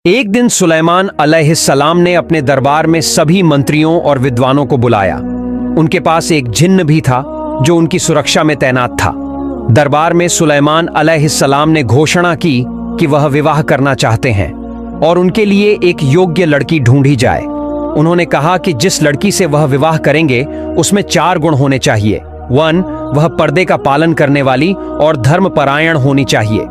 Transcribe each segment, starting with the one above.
एक दिन सुलेमान अलैहिस्सलाम ने अपने दरबार में सभी मंत्रियों और विद्वानों को बुलाया। उनके पास एक जिन्न भी था जो उनकी सुरक्षा में तैनात था। दरबार में सुलेमान अलैहिस्सलाम ने घोषणा की कि वह विवाह करना चाहते हैं और उनके लिए एक योग्य लड़की ढूंढी जाए। उन्होंने कहा कि जिस लड़की से वह विवाह करेंगे उसमें 4 गुण होने चाहिए। 1, वह पर्दे का पालन करने वाली और धर्मपरायण होनी चाहिए।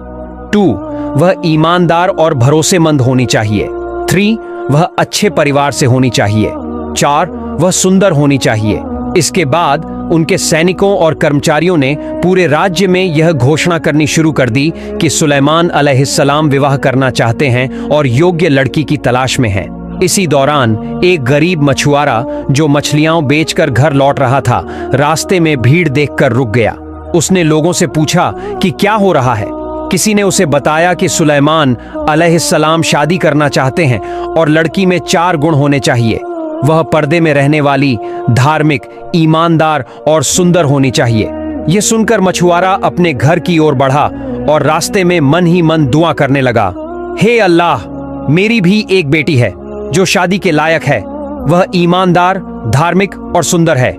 2, वह ईमानदार और भरोसेमंद होनी चाहिए। 3, वह अच्छे परिवार से होनी चाहिए। 4, वह सुंदर होनी चाहिए। इसके बाद उनके सैनिकों और कर्मचारियों ने पूरे राज्य में यह घोषणा करनी शुरू कर दी कि सुलेमान अलैहिस्सलाम विवाह करना चाहते हैं और योग्य लड़की की तलाश में हैं। इसी दौरान एक गरीब मछुआरा जो मछलियां बेचकर घर लौट रहा था, रास्ते में भीड़ देखकर रुक गया। उसने लोगों से पूछा कि क्या हो रहा है। किसी ने उसे बताया कि सुलेमान अलैहिस्सलाम शादी करना चाहते हैं और लड़की में 4 गुण होने चाहिए। वह पर्दे में रहने वाली, धार्मिक, ईमानदार और सुंदर होनी चाहिए। यह सुनकर मछुआरा अपने घर की ओर बढ़ा और रास्ते में मन ही मन दुआ करने लगा, हे अल्लाह, मेरी भी एक बेटी है जो शादी के लायक है। वह ईमानदार, धार्मिक और सुंदर है।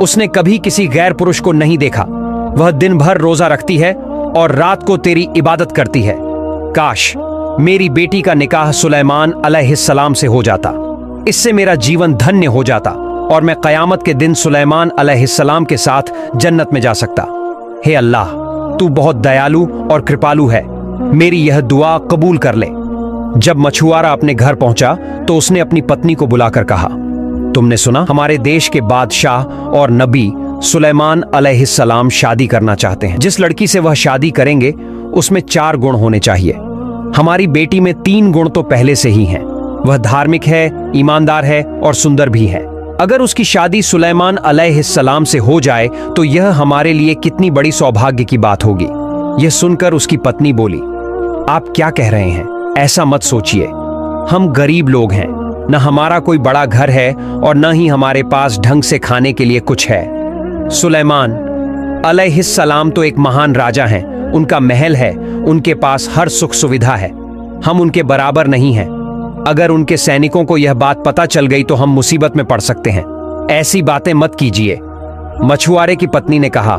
उसने कभी किसी गैर पुरुष को नहीं देखा। वह दिन भर रोजा रखती है और रात को तेरी इबादत करती है। काश मेरी बेटी का निकाह सुलेमान अलैहिस्सलाम से हो जाता। इससे मेरा जीवन धन्य हो जाता और मैं क़यामत के दिन सुलेमान अलैहिस्सलाम के साथ जन्नत में जा सकता। हे अल्लाह, तू बहुत दयालु और कृपालु है। मेरी यह दुआ कबूल कर ले। जब मछुआरा अपने घर पहुंचा तो उसने अपनी पत्नी को बुलाकर कहा, तुमने सुना, हमारे देश के बादशाह और नबी सुलेमान अलैहिस्सलाम शादी करना चाहते हैं। जिस लड़की से वह शादी करेंगे उसमें 4 गुण होने चाहिए। हमारी बेटी में 3 गुण तो पहले से ही हैं। वह धार्मिक है, ईमानदार है और सुंदर भी है। अगर उसकी शादी सुलेमान अलैहिस्सलाम से हो जाए तो यह हमारे लिए कितनी बड़ी सौभाग्य की बात होगी। यह सुनकर उसकी पत्नी बोली, आप क्या कह रहे हैं? ऐसा मत सोचिए। हम गरीब लोग हैं, न हमारा कोई बड़ा घर है और न ही हमारे पास ढंग से खाने के लिए कुछ है। सुलेमान अलैहिस्सलाम तो एक महान राजा हैं। उनका महल है, उनके पास हर सुख सुविधा है। हम उनके बराबर नहीं हैं। अगर उनके सैनिकों को यह बात पता चल गई तो हम मुसीबत में पड़ सकते हैं। ऐसी बातें मत कीजिए। मछुआरे की पत्नी ने कहा,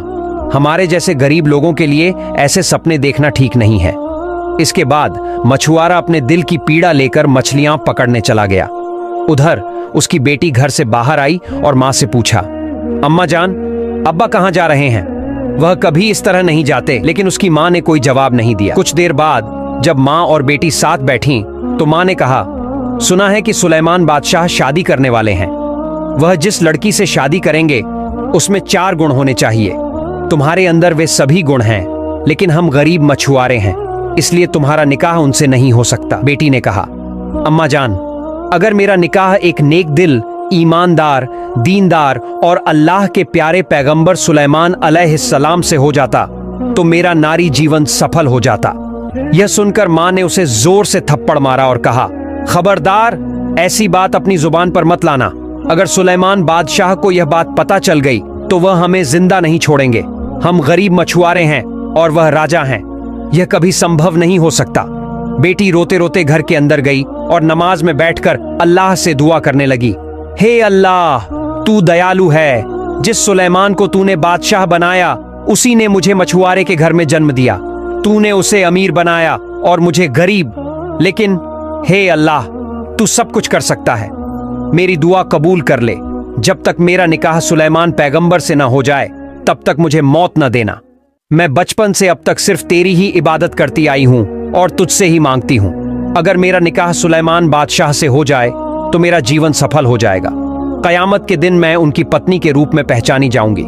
हमारे जैसे गरीब लोगों के लिए ऐसे सपने देखना ठीक नहीं है। इसके बाद मछुआरा अपने दिल की पीड़ा लेकर मछलियां पकड़ने चला गया। उधर उसकी बेटी घर से बाहर आई और मां से पूछा, अम्मा जान, अब्बा कहां जा रहे हैं? वह कभी इस तरह नहीं जाते। लेकिन उसकी मां ने कोई जवाब नहीं दिया। कुछ देर बाद जब मां और बेटी साथ बैठी तो मां ने कहा, सुना है कि सुलेमान बादशाह शादी करने वाले हैं। वह जिस लड़की से शादी करेंगे उसमें 4 गुण होने चाहिए। तुम्हारे अंदर वे सभी गुण हैं, लेकिन हम गरीब मछुआरे हैं, इसलिए तुम्हारा निकाह उनसे नहीं हो सकता। बेटी ने कहा, अम्मा जान, अगर मेरा निकाह एक नेक दिल, ईमानदार, दीनदार और अल्लाह के प्यारे पैगंबर सुलेमान अलैहिस्सलाम से हो जाता तो मेरा नारी जीवन सफल हो जाता। यह सुनकर मां ने उसे जोर से थप्पड़ मारा और कहा, खबरदार, ऐसी बात अपनी जुबान पर मत लाना। अगर सुलेमान बादशाह को यह बात पता चल गई तो वह हमें जिंदा नहीं छोड़ेंगे। हम गरीब मछुआरे हैं और वह राजा हैं। यह कभी संभव नहीं हो सकता। बेटी रोते रोते घर के अंदर गई और नमाज में बैठकर अल्लाह से दुआ करने लगी, हे अल्लाह, तू दयालु है। जिस सुलेमान को तूने बादशाह बनाया उसी ने मुझे मछुआरे के घर में जन्म दिया। तूने उसे अमीर बनाया और मुझे गरीब। लेकिन हे अल्लाह, तू सब कुछ कर सकता है। मेरी दुआ कबूल कर ले। जब तक मेरा निकाह सुलेमान पैगंबर से न हो जाए तब तक मुझे मौत न देना। मैं बचपन से अब तक सिर्फ तेरी ही इबादत करती आई हूं और तुझसे ही मांगती हूं। अगर मेरा निकाह सुलेमान बादशाह से हो जाए तो मेरा जीवन सफल हो जाएगा। कयामत के दिन मैं उनकी पत्नी के रूप में पहचानी जाऊंगी।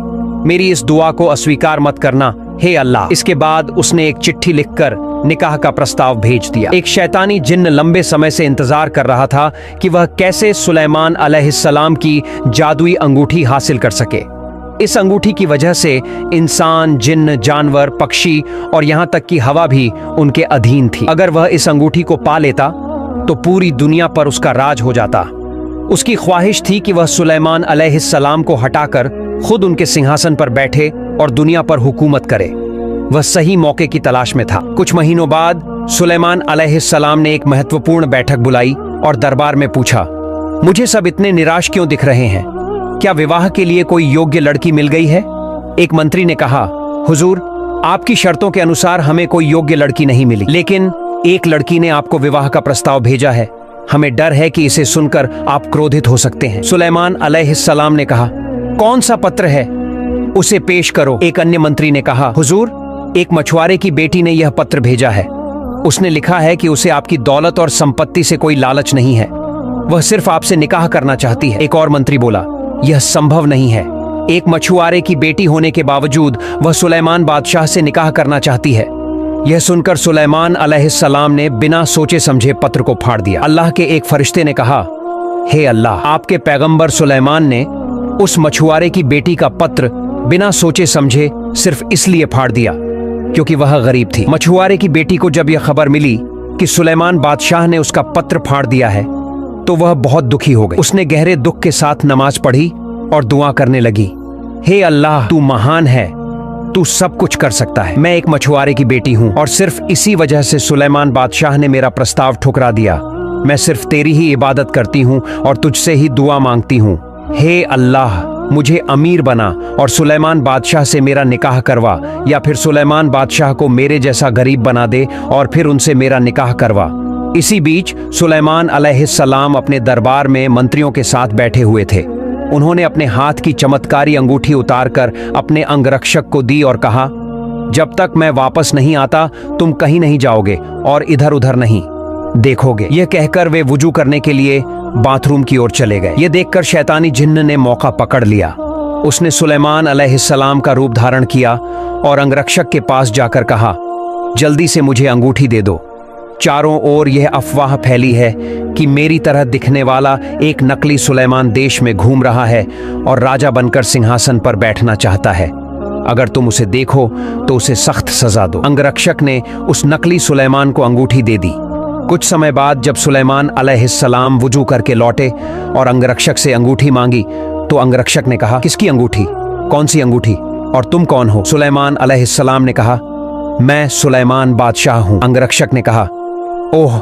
मेरी इस दुआ को अस्वीकार मत करना, हे अल्लाह। इसके बाद उसने एक चिट्ठी लिखकर निकाह का प्रस्ताव भेज दिया। एक शैतानी जिन्न लंबे समय से इंतजार कर रहा था कि वह कैसे सुलेमान अलैहिस्सलाम की जादुई अंगूठी हासिल कर सके। इस अंगूठी की वजह से इंसान, जिन्न, जानवर, पक्षी और यहाँ तक कि हवा भी उनके अधीन थी। अगर वह इस अंगूठी को पा लेता तो पूरी दुनिया पर उसका राज हो जाता। उसकी ख्वाहिश थी कि वह सुलेमान अलैहिस्सलाम को हटाकर खुद उनके सिंहासन पर बैठे और दुनिया पर हुकूमत करे। वह सही मौके की तलाश में था। कुछ महीनों बाद सुलेमान अलैहिस्सलाम ने एक महत्वपूर्ण बैठक बुलाई और दरबार में पूछा, मुझे सब इतने निराश क्यों दिख रहे हैं? क्या विवाह के लिए कोई योग्य लड़की मिल गई है? एक मंत्री ने कहा, हुजूर, आपकी शर्तों के अनुसार हमें कोई योग्य लड़की नहीं मिली, लेकिन एक लड़की ने आपको विवाह का प्रस्ताव भेजा है। हमें डर है कि इसे सुनकर आप क्रोधित हो सकते हैं। सुलेमान अलैहिस्सलाम ने कहा, कौन सा पत्र है? उसे पेश करो। एक अन्य मंत्री ने कहा, हुजूर, एक मछुआरे की बेटी ने यह पत्र भेजा है। उसने लिखा है कि उसे आपकी दौलत और संपत्ति से कोई लालच नहीं है, वह सिर्फ आपसे निकाह करना चाहती है। एक और मंत्री बोला, यह संभव नहीं है। एक मछुआरे की बेटी होने के बावजूद वह सुलेमान बादशाह से निकाह करना चाहती है। यह सुनकर सुलेमान अलैहिस्सलाम ने बिना सोचे समझे पत्र को फाड़ दिया। अल्लाह के एक फरिश्ते ने कहा, हे अल्लाह, आपके पैगंबर सुलेमान ने उस मछुआरे की बेटी का पत्र बिना सोचे समझे सिर्फ इसलिए फाड़ दिया क्योंकि वह गरीब थी। मछुआरे की बेटी को जब यह खबर मिली कि सुलेमान बादशाह ने उसका पत्र फाड़ दिया है तो वह बहुत दुखी हो गई। उसने गहरे दुख के साथ नमाज पढ़ी और दुआ करने लगी, हे अल्लाह, तू महान है, तू सब कुछ कर सकता है। मैं एक मछुआरे की बेटी हूँ और सिर्फ इसी वजह से सुलेमान बादशाह ने मेरा प्रस्ताव ठुकरा दिया। मैं सिर्फ तेरी ही इबादत करती हूँ और तुझसे ही दुआ मांगती हूँ। हे अल्लाह, मुझे अमीर बना और सुलेमान बादशाह से मेरा निकाह करवा, या फिर सुलेमान बादशाह को मेरे जैसा गरीब बना दे और फिर उनसे मेरा निकाह करवा। इसी बीच सुलेमान अलैहिस्सलाम अपने दरबार में मंत्रियों के साथ बैठे हुए थे। उन्होंने अपने हाथ की चमत्कारी अंगूठी उतारकर अपने अंगरक्षक को दी और कहा, जब तक मैं वापस नहीं आता तुम कहीं नहीं जाओगे और इधर उधर नहीं देखोगे। यह कहकर वे वुजू करने के लिए बाथरूम की ओर चले गए। यह देखकर शैतानी जिन्न ने मौका पकड़ लिया। उसने सुलेमान अलैहिस्सलाम का रूप धारण किया और अंगरक्षक के पास जाकर कहा, जल्दी से मुझे अंगूठी दे दो। चारों ओर यह अफवाह फैली है कि मेरी तरह दिखने वाला एक नकली सुलेमान देश में घूम रहा है और राजा बनकर सिंहासन पर बैठना चाहता है। अगर तुम उसे देखो तो उसे सख्त सजा दो। अंगरक्षक ने उस नकली सुलेमान को अंगूठी दे दी। कुछ समय बाद जब सुलेमान अलैहिस्सलाम वुजू करके लौटे और अंगरक्षक से अंगूठी मांगी तो अंगरक्षक ने कहा, किसकी अंगूठी? कौन सी अंगूठी? और तुम कौन हो? सुलेमान अलैहिस्सलाम ने कहा, मैं सुलेमान बादशाह हूं। अंगरक्षक ने कहा, ओह,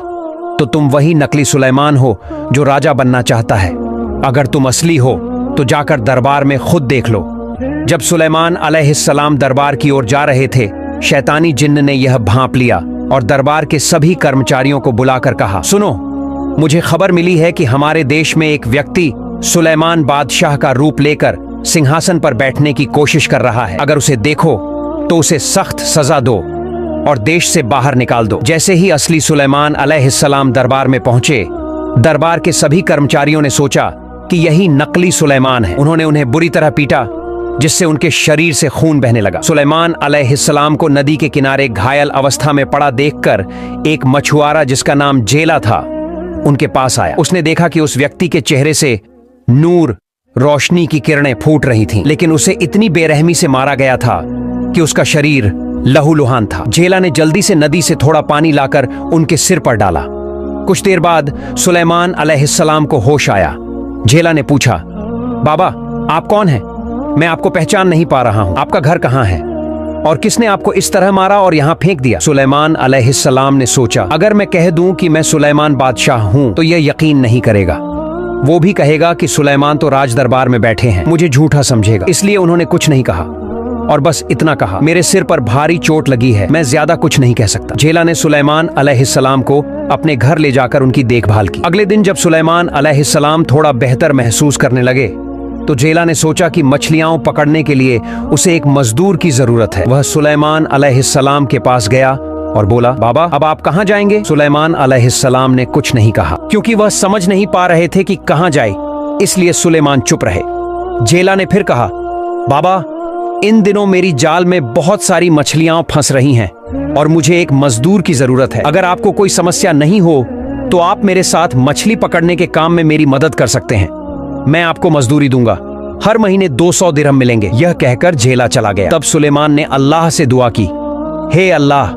तो तुम वही नकली सुलेमान हो जो राजा बनना चाहता है। अगर तुम असली हो तो जाकर दरबार में खुद देख लो। जब सुलेमान अलैहिस्सलाम दरबार की ओर जा रहे थे, शैतानी जिन्न ने यह भांप लिया और दरबार के सभी कर्मचारियों को बुलाकर कहा, सुनो, मुझे खबर मिली है कि हमारे देश में एक व्यक्ति सुलेमान बादशाह का रूप लेकर सिंहासन पर बैठने की कोशिश कर रहा है। अगर उसे देखो तो उसे सख्त सजा दो और देश से बाहर निकाल दो। जैसे ही असली सुलेमान अलैहिस्सलाम दरबार में पहुंचे, दरबार के सभी कर्मचारियों ने सोचा कि यही नकली सुलेमान है। उन्होंने उन्हें बुरी तरह पीटा जिससे उनके शरीर से खून बहने लगा। सुलेमान अलैहिस्सलाम को नदी के किनारे घायल अवस्था में पड़ा देखकर एक मछुआरा जिसका नाम जेला था उनके पास आया। उसने देखा कि उस व्यक्ति के चेहरे से नूर, रोशनी की किरणें फूट रही थीं, लेकिन उसे इतनी बेरहमी से मारा गया था कि उसका शरीर लहूलुहान था। जेला ने जल्दी से नदी से थोड़ा पानी लाकर उनके सिर पर डाला। कुछ देर बाद सुलेमान अलैहिस्सलाम को होश आया। जेला ने पूछा, बाबा, आप कौन हैं? मैं आपको पहचान नहीं पा रहा हूं। आपका घर कहां है और किसने आपको इस तरह मारा और यहां फेंक दिया? सुलेमान अलैहिस्सलाम ने सोचा, अगर मैं कह दूं कि मैं सुलेमान बादशाह हूं तो यह यकीन नहीं करेगा। वो भी कहेगा कि सुलेमान तो राज दरबार में बैठे हैं, मुझे झूठा समझेगा। इसलिए उन्होंने कुछ नहीं कहा और बस इतना कहा, मेरे सिर पर भारी चोट लगी है, मैं ज्यादा कुछ नहीं कह सकता। जेला ने सुलेमान अलैहिस्सलाम को अपने घर ले जाकर उनकी देखभाल की। अगले दिन जब सुलेमान अलैहिस्सलाम थोड़ा बेहतर महसूस करने लगे तो जेला ने सोचा कि मछलियां पकड़ने के लिए उसे एक मजदूर की जरूरत है। वह सुलेमान अलैहिस्सलाम के पास गया और बोला, बाबा, अब आप कहां जाएंगे? सुलेमान अलैहिस्सलाम ने कुछ नहीं कहा क्योंकि वह समझ नहीं पा रहे थे कि कहां जाए, इसलिए सुलेमान चुप रहे। जेला ने फिर कहा, बाबा, इन दिनों मेरी जाल में बहुत सारी मछलियां फंस रही हैं और मुझे एक मजदूर की जरूरत है। अगर आपको कोई समस्या नहीं हो तो आप मेरे साथ मछली पकड़ने के काम में मेरी मदद कर सकते हैं। मैं आपको मजदूरी दूंगा, हर महीने 200 दिरहम मिलेंगे। यह कहकर जेला चला गया। तब सुलेमान ने अल्लाह से दुआ की, हे अल्लाह,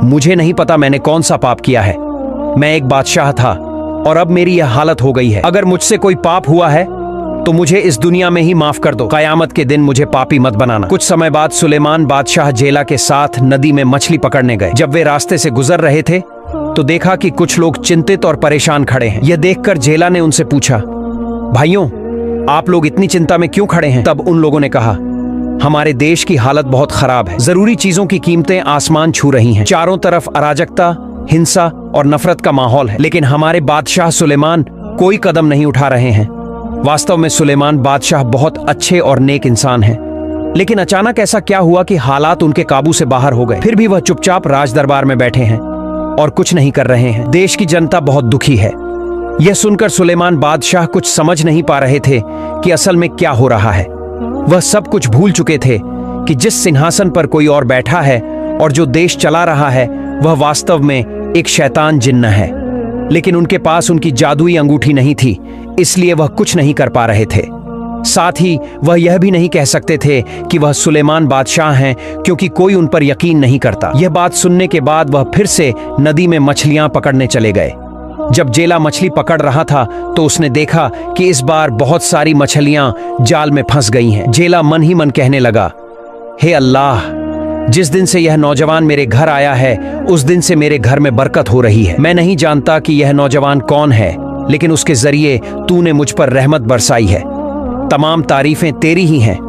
मुझे नहीं पता मैंने कौन सा पाप किया है। मैं एक बादशाह था और अब मेरी यह हालत हो गई है। अगर मुझसे कोई पाप हुआ है तो मुझे इस दुनिया में ही माफ कर दो, कयामत के दिन मुझे पापी मत बनाना। कुछ समय बाद सुलेमान बादशाह जेला के साथ नदी में मछली पकड़ने गए। जब वे रास्ते से गुजर रहे थे तो देखा कि कुछ लोग चिंतित और परेशान खड़े हैं। यह देखकर जेला ने उनसे पूछा, भाइयों, आप लोग इतनी चिंता में क्यों खड़े हैं? तब उन लोगों ने कहा, हमारे देश की हालत बहुत खराब है। जरूरी चीजों की कीमतें आसमान छू रही हैं। चारों तरफ अराजकता, हिंसा और नफरत का माहौल है, लेकिन हमारे बादशाह सुलेमान कोई कदम नहीं उठा रहे हैं। वास्तव में सुलेमान बादशाह बहुत अच्छे और नेक इंसान हैं, लेकिन अचानक ऐसा क्या हुआ कि हालात उनके काबू से बाहर हो गए। फिर भी वह चुपचाप राज दरबार में बैठे हैं और कुछ नहीं कर रहे हैं। देश की जनता बहुत दुखी है। यह सुनकर सुलेमान बादशाह कुछ समझ नहीं पा रहे थे कि असल में क्या हो रहा है। वह सब कुछ भूल चुके थे कि जिस सिंहासन पर कोई और बैठा है और जो देश चला रहा है वह वास्तव में एक शैतान जिन्न है। लेकिन उनके पास उनकी जादुई अंगूठी नहीं थी, इसलिए वह कुछ नहीं कर पा रहे थे। साथ ही वह यह भी नहीं कह सकते थे कि वह सुलेमान बादशाह हैं, क्योंकि कोई उन पर यकीन नहीं करता। यह बात सुनने के बाद वह फिर से नदी में मछलियां पकड़ने चले गए। जब जेला मछली पकड़ रहा था तो उसने देखा कि इस बार बहुत सारी मछलियां जाल में फंस गई हैं। जेला मन ही मन कहने लगा, हे अल्लाह, जिस दिन से यह नौजवान मेरे घर आया है उस दिन से मेरे घर में बरकत हो रही है। मैं नहीं जानता कि यह नौजवान कौन है, लेकिन उसके जरिए तूने मुझ पर रहमत बरसाई है। तमाम तारीफें तेरी ही हैं।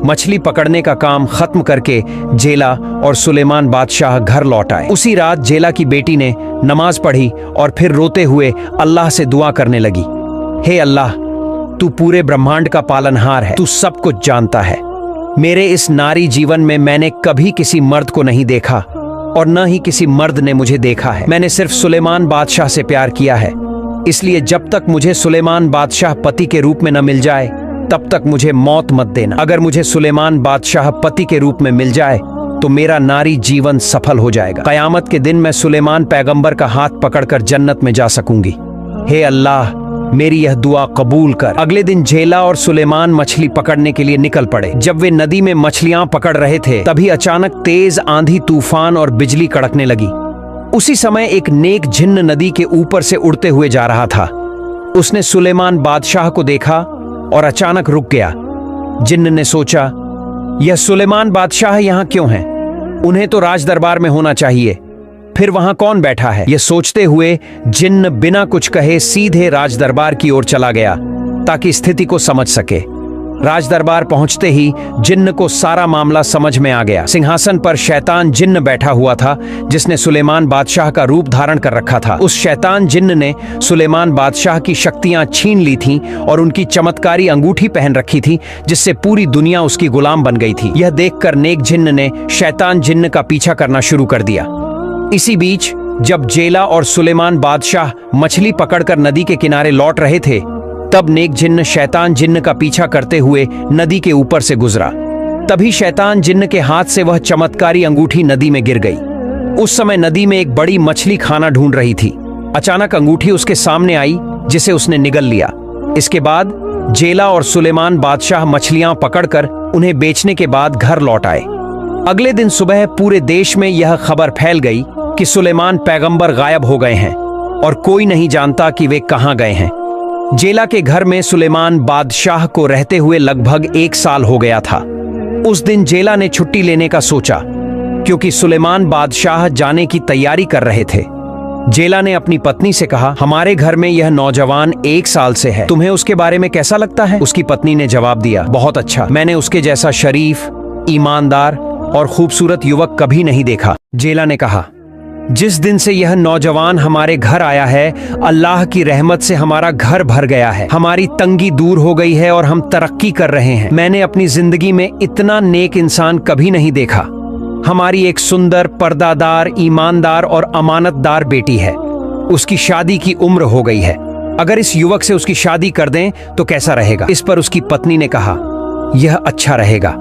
मछली पकड़ने का काम खत्म करके जेला और सुलेमान बादशाह घर लौट आए। उसी रात जेला की बेटी ने नमाज पढ़ी और फिर रोते हुए अल्लाह से दुआ करने लगी, हे अल्लाह, तू पूरे ब्रह्मांड का पालनहार है, तू सब कुछ जानता है। मेरे इस नारी जीवन में मैंने कभी किसी मर्द को नहीं देखा और न ही किसी मर्द ने मुझे देखा है। मैंने सिर्फ सुलेमान बादशाह से प्यार किया है, इसलिए जब तक मुझे सुलेमान बादशाह पति के रूप में न मिल जाए तब तक मुझे मौत मत देना। अगर मुझे सुलेमान बादशाह पति के रूप में मिल जाए तो मेरा नारी जीवन सफल हो जाएगा। कयामत के दिन मैं सुलेमान पैगंबर का हाथ पकड़कर जन्नत में जा सकूंगी। हे अल्लाह, मेरी यह दुआ कबूल कर। अगले दिन जेला और सुलेमान मछली पकड़ने के लिए निकल पड़े। जब वे नदी में मछलियां पकड़ रहे थे तभी अचानक तेज आंधी, तूफान और बिजली कड़कने लगी। उसी समय एक नेक जिन्न नदी के ऊपर से उड़ते हुए जा रहा था। उसने सुलेमान बादशाह को देखा और अचानक रुक गया। जिन्न ने सोचा, यह सुलेमान बादशाह यहाँ क्यों हैं? उन्हें तो राज दरबार में होना चाहिए, फिर वहां कौन बैठा है? यह सोचते हुए जिन्न बिना कुछ कहे सीधे राज दरबार की ओर चला गया ताकि स्थिति को समझ सके। राज दरबार पहुंचते ही जिन्न को सारा मामला समझ में आ गया। सिंहासन पर शैतान जिन्न बैठा हुआ था जिसने सुलेमान बादशाह का रूप धारण कर रखा था। उस शैतान जिन्न ने सुलेमान बादशाह की शक्तियां छीन ली थीं और उनकी चमत्कारी अंगूठी पहन रखी थी, जिससे पूरी दुनिया उसकी गुलाम बन गई थी। यह देखकर नेक जिन्न ने शैतान जिन्न का पीछा करना शुरू कर दिया। इसी बीच जब जेला और सुलेमान बादशाह मछली पकड़कर नदी के किनारे लौट रहे थे तब नेक जिन्न शैतान जिन्न का पीछा करते हुए नदी के ऊपर से गुजरा। तभी शैतान जिन्न के हाथ से वह चमत्कारी अंगूठी नदी में गिर गई। उस समय नदी में एक बड़ी मछली खाना ढूंढ रही थी। अचानक अंगूठी उसके सामने आई जिसे उसने निगल लिया। इसके बाद जेला और सुलेमान बादशाह मछलियां पकड़कर उन्हें बेचने के बाद घर लौट आए। अगले दिन सुबह पूरे देश में यह खबर फैल गई कि सुलेमान पैगंबर गायब हो गए हैं और कोई नहीं जानता कि वे कहां गए हैं। जेला के घर में सुलेमान बादशाह को रहते हुए लगभग 1 साल हो गया था। उस दिन जेला ने छुट्टी लेने का सोचा क्योंकि सुलेमान बादशाह जाने की तैयारी कर रहे थे। जेला ने अपनी पत्नी से कहा, हमारे घर में यह नौजवान 1 साल से है, तुम्हें उसके बारे में कैसा लगता है? उसकी पत्नी ने जवाब दिया, बहुत अच्छा, मैंने उसके जैसा शरीफ, ईमानदार और खूबसूरत युवक कभी नहीं देखा। जेला ने कहा, जिस दिन से यह नौजवान हमारे घर आया है अल्लाह की रहमत से हमारा घर भर गया है, हमारी तंगी दूर हो गई है और हम तरक्की कर रहे हैं। मैंने अपनी जिंदगी में इतना नेक इंसान कभी नहीं देखा। हमारी एक सुंदर, पर्दादार, ईमानदार और अमानतदार बेटी है। उसकी शादी की उम्र हो गई है। अगर इस युवक से उसकी शादी कर दें तो कैसा रहेगा? इस पर उसकी पत्नी ने कहा, यह अच्छा रहेगा,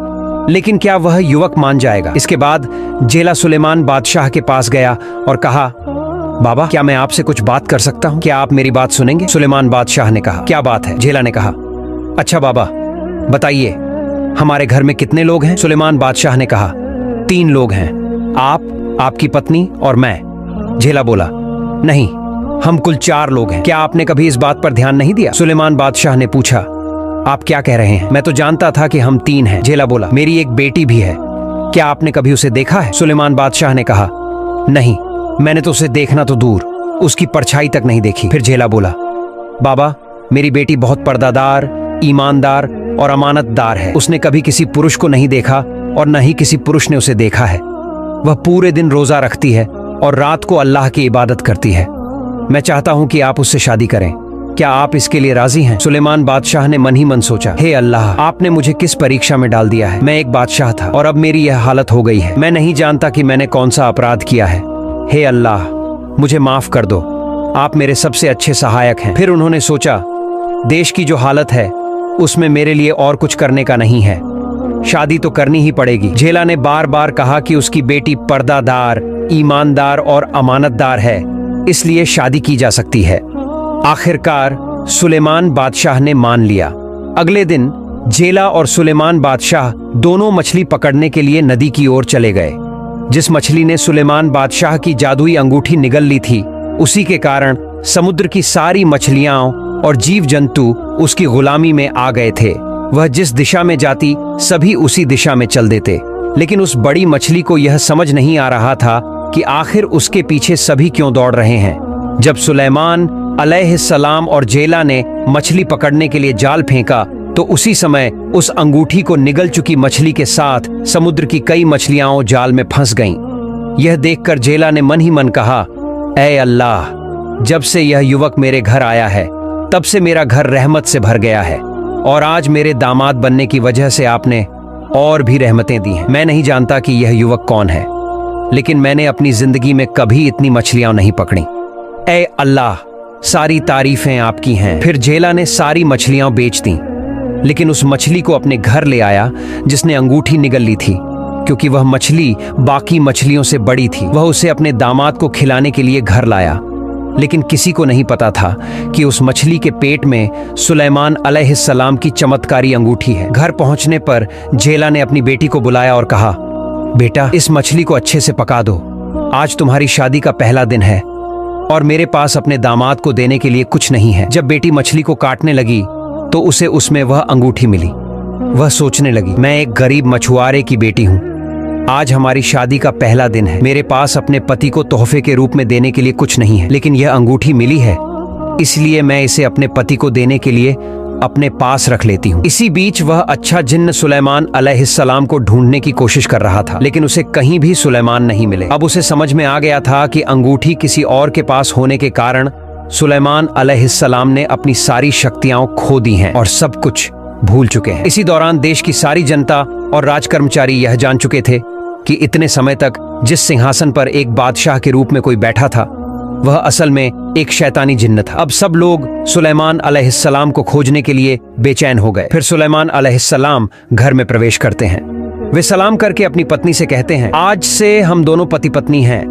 लेकिन क्या वह युवक मान जाएगा? इसके बाद जेला सुलेमान बादशाह के पास गया और कहा, बाबा, क्या मैं आपसे कुछ बात कर सकता हूँ? क्या आप मेरी बात सुनेंगे? सुलेमान बादशाह ने कहा, क्या बात है? जेला ने कहा, अच्छा बाबा, बताइए, हमारे घर में कितने लोग हैं? सुलेमान बादशाह ने कहा, 3 लोग हैं, आप, आपकी पत्नी और मैं। जेला बोला, नहीं, हम कुल 4 लोग हैं। क्या आपने कभी इस बात पर ध्यान नहीं दिया? सुलेमान बादशाह ने पूछा, आप क्या कह रहे हैं? मैं तो जानता था कि हम 3 हैं। झेला बोला, मेरी एक बेटी भी है। क्या आपने कभी उसे देखा है? सुलेमान बादशाह ने कहा, नहीं, मैंने तो उसे देखना तो दूर, उसकी परछाई तक नहीं देखी। फिर झेला बोला, बाबा, मेरी बेटी बहुत पर्दादार, ईमानदार और अमानतदार है। उसने कभी किसी पुरुष को नहीं देखा और न ही किसी पुरुष ने उसे देखा है। वह पूरे दिन रोजा रखती है और रात को अल्लाह की इबादत करती है। मैं चाहता हूं कि आप उससे शादी करें। क्या आप इसके लिए राजी हैं? सुलेमान बादशाह ने मन ही मन सोचा, हे अल्लाह, आपने मुझे किस परीक्षा में डाल दिया है। मैं एक बादशाह था और अब मेरी यह हालत हो गई है। मैं नहीं जानता कि मैंने कौन सा अपराध किया है। हे अल्लाह, मुझे माफ कर दो, आप मेरे सबसे अच्छे सहायक हैं। फिर उन्होंने सोचा, देश की जो हालत है उसमें मेरे लिए और कुछ करने का नहीं है, शादी तो करनी ही पड़ेगी। झेला ने बार बार कहा कि उसकी बेटी पर्दादार, ईमानदार और अमानतदार है, इसलिए शादी की जा सकती है। आखिरकार सुलेमान बादशाह ने मान लिया। अगले दिन झेला और सुलेमान बादशाह दोनों मछली पकड़ने के लिए नदी की ओर चले गए। जिस मछली ने सुलेमान बादशाह की जादुई अंगूठी निगल ली थी, उसी के कारण समुद्र की सारी मछलियां और जीव जंतु उसकी गुलामी में आ गए थे। वह जिस दिशा में जाती सभी उसी दिशा में चल देते। लेकिन उस बड़ी मछली को यह समझ नहीं आ रहा था कि आखिर उसके पीछे सभी क्यों दौड़ रहे हैं। जब सुलेमान अलैहिस्सलाम और झेला ने मछली पकड़ने के लिए जाल फेंका तो उसी समय उस अंगूठी को निगल चुकी मछली के साथ समुद्र की कई मछलियां जाल में फंस गईं। यह देखकर झेला ने मन ही मन कहा, ऐ अल्लाह, जब से यह युवक मेरे घर आया है तब से मेरा घर रहमत से भर गया है और आज मेरे दामाद बनने की वजह से आपने और भी रहमतें दी हैं। मैं नहीं जानता कि यह युवक कौन है, लेकिन मैंने अपनी जिंदगी में कभी इतनी मछलियां नहीं पकड़ी। ऐ अल्लाह, सारी तारीफें आपकी हैं। फिर झेला ने सारी मछलियां बेच दी, लेकिन उस मछली को अपने घर ले आया जिसने अंगूठी निगल ली थी, क्योंकि वह मछली बाकी मछलियों से बड़ी थी। वह उसे अपने दामाद को खिलाने के लिए घर लाया, लेकिन किसी को नहीं पता था कि उस मछली के पेट में सुलेमान अलैहिस्सलाम की चमत्कारी अंगूठी है। घर पहुंचने पर झेला ने अपनी बेटी को बुलाया और कहा, बेटा, इस मछली को अच्छे से पका दो। आज तुम्हारी शादी का पहला दिन है और मेरे पास अपने दामाद को देने के लिए कुछ नहीं है। जब बेटी मछली को काटने लगी तो उसे उसमें वह अंगूठी मिली। वह सोचने लगी, मैं एक गरीब मछुआरे की बेटी हूँ। आज हमारी शादी का पहला दिन है। मेरे पास अपने पति को तोहफे के रूप में देने के लिए कुछ नहीं है, लेकिन यह अंगूठी मिली है, इसलिए मैं इसे अपने पति को देने के लिए अपने पास रख लेती हूँ। इसी बीच वह अच्छा जिन्न सुलेमान अलैहिस्सलाम को ढूंढने की कोशिश कर रहा था, लेकिन उसे कहीं भी सुलेमान नहीं मिले। अब उसे समझ में आ गया था कि अंगूठी किसी और के पास होने के कारण सुलेमान अलैहिस्सलाम ने अपनी सारी शक्तियां खो दी हैं और सब कुछ भूल चुके हैं। इसी दौरान देश की सारी जनता और राजकर्मचारी यह जान चुके थे कि इतने समय तक जिस सिंहासन पर एक बादशाह के रूप में कोई बैठा था, वह असल में एक शैतानी जिन्न था। अब सब लोग सुलेमान अलैहिस्सलाम को खोजने के लिए बेचैन हो गए। फिर सुलेमान अलैहिस्सलाम घर में प्रवेश करते हैं। वे सलाम करके अपनी पत्नी से कहते हैं, आज से हम दोनों पति पत्नी हैं।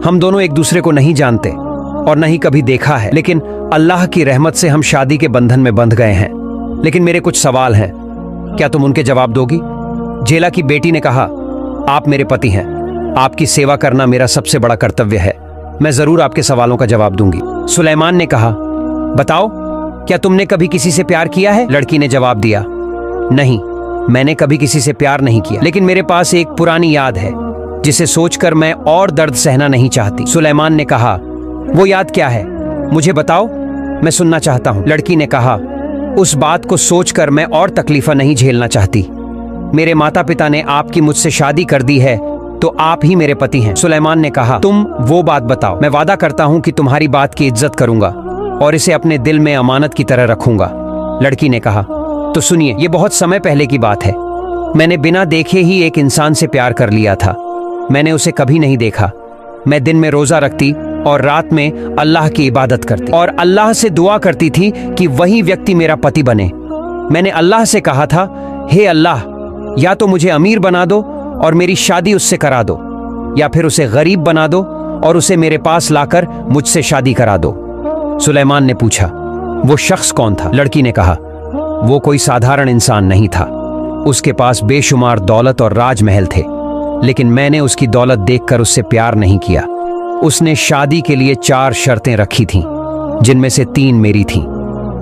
हम दोनों एक दूसरे को नहीं जानते और न ही कभी देखा है, लेकिन अल्लाह की रहमत से हम शादी के बंधन में बंध गए हैं। लेकिन मेरे कुछ सवाल हैं, क्या तुम उनके जवाब दोगी? झेला की बेटी ने कहा, आप मेरे पति हैं, आपकी सेवा करना मेरा सबसे बड़ा कर्तव्य है। मैं जरूर आपके सवालों का जवाब दूंगी। सुलेमान ने कहा, बताओ, क्या तुमने कभी किसी से प्यार किया है? लड़की ने जवाब दिया, नहीं, मैंने कभी किसी से प्यार नहीं किया, लेकिन मेरे पास एक पुरानी याद है जिसे सोचकर मैं और दर्द सहना नहीं चाहती। सुलेमान ने कहा, वो याद क्या है? मुझे बताओ, मैं सुनना चाहता हूँ। लड़की ने कहा, उस बात को सोचकर मैं और तकलीफा नहीं झेलना चाहती। मेरे माता पिता ने आपकी मुझसे शादी कर दी है, तो आप ही मेरे पति हैं। सुलेमान ने कहा, तुम वो बात बताओ। मैं वादा करता हूँ कि तुम्हारी बात की इज्जत करूंगा और इसे अपने दिल में अमानत की तरह रखूंगा। लड़की ने कहा, तो सुनिए, ये बहुत समय पहले की बात है। मैंने बिना देखे ही एक इंसान से प्यार कर लिया था। मैंने उसे कभी नहीं देखा। मैं दिन में रोजा रखती और रात में अल्लाह की इबादत करती और अल्लाह से दुआ करती थी कि वही व्यक्ति मेरा पति बने। मैंने अल्लाह से कहा था, हे अल्लाह, या तो मुझे अमीर बना दो और मेरी शादी उससे करा दो, या फिर उसे गरीब बना दो और उसे मेरे पास लाकर मुझसे शादी करा दो। सुलेमान ने पूछा, वो शख्स कौन था? लड़की ने कहा, वो कोई साधारण इंसान नहीं था। उसके पास बेशुमार दौलत और राजमहल थे, लेकिन मैंने उसकी दौलत देखकर उससे प्यार नहीं किया। उसने शादी के लिए 4 शर्तें रखी थीं, जिनमें से 3 मेरी थीं।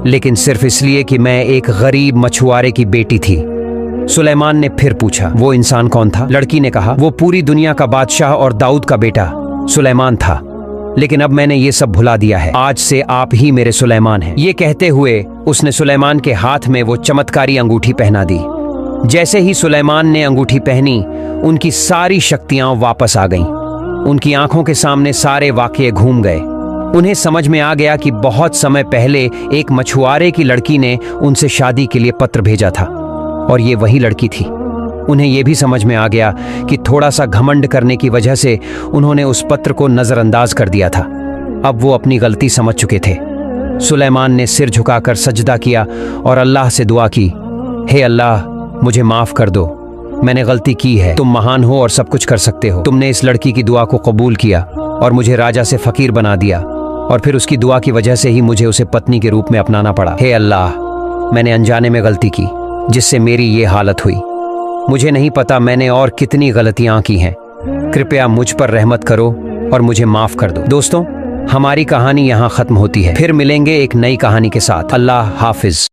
लेकिन सिर्फ इसलिए कि मैं एक गरीब मछुआरे की बेटी थी। सुलेमान ने फिर पूछा, वो इंसान कौन था? लड़की ने कहा, वो पूरी दुनिया का बादशाह और दाऊद का बेटा सुलेमान था। लेकिन अब मैंने ये सब भुला दिया है। आज से आप ही मेरे सुलेमान हैं। ये कहते हुए उसने सुलेमान के हाथ में वो चमत्कारी अंगूठी पहना दी। जैसे ही सुलेमान ने अंगूठी पहनी, उनकी सारी शक्तियां वापस आ गईं। उनकी आंखों के सामने सारे वाकये घूम गए। उन्हें समझ में आ गया कि बहुत समय पहले एक मछुआरे की लड़की ने उनसे शादी के लिए पत्र भेजा था और ये वही लड़की थी। उन्हें यह भी समझ में आ गया कि थोड़ा सा घमंड करने की वजह से उन्होंने उस पत्र को नजरअंदाज कर दिया था। अब वो अपनी गलती समझ चुके थे। सुलेमान ने सिर झुकाकर सजदा किया और अल्लाह से दुआ की, हे अल्लाह, मुझे माफ कर दो, मैंने गलती की है। तुम महान हो और सब कुछ कर सकते हो। तुमने इस लड़की की दुआ को कबूल किया और मुझे राजा से फकीर बना दिया, और फिर उसकी दुआ की वजह से ही मुझे उसे पत्नी के रूप में अपनाना पड़ा। हे अल्लाह, मैंने अनजाने में गलती की जिससे मेरी ये हालत हुई। मुझे नहीं पता मैंने और कितनी गलतियां की हैं। कृपया मुझ पर रहमत करो और मुझे माफ कर दो। दोस्तों, हमारी कहानी यहाँ खत्म होती है। फिर मिलेंगे एक नई कहानी के साथ। अल्लाह हाफिज।